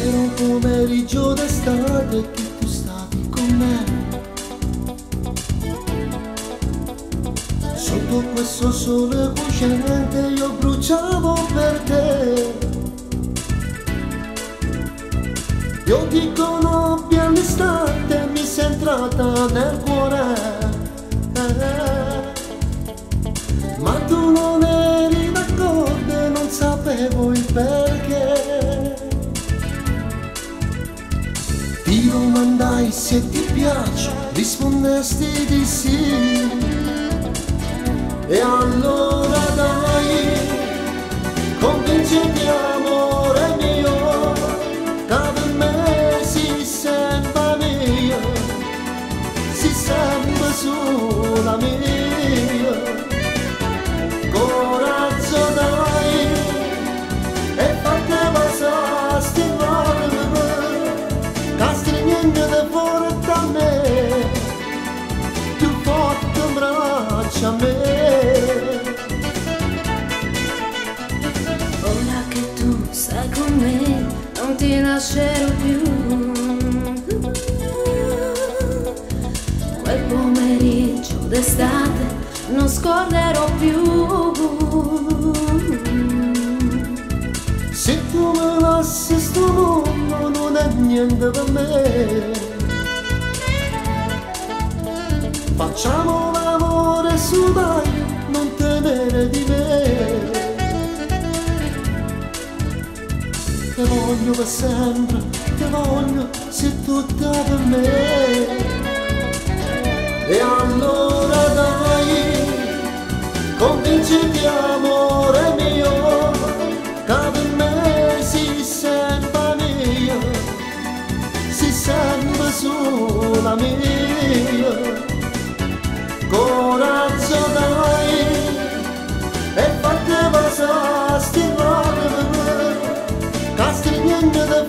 Era un pomeriggio d'estate che tu stavi con me. Sotto questo sole cosciente io bruciavo per te. Io dico no, pian distante mi sei entrata nel cuore. Ma tu non eri d'accordo e non sapevo il perché. Ti domandai se ti piace, rispondesti di sì. E allora dai, convinciti amore mio, che per me si sembra mia, si sembra sola mia. Coraggio dai, e fate passare sti valori, che stringendo di forte a me, tu forte braccia a me. Ora che tu stai con me, non ti lascerò più. Quel pomeriggio d'estate non scorderò più. Se tu me lasci sto mondo non è niente per me. Facciamo l'amore su dai, non temere di me. Te voglio per sempre, te voglio, sei tutta per me. E allora dai, convinciti amore mio, che per me si sembra mia, si sembra sola mia. Coraggio dai, e fate passare sti valori, che stringendo di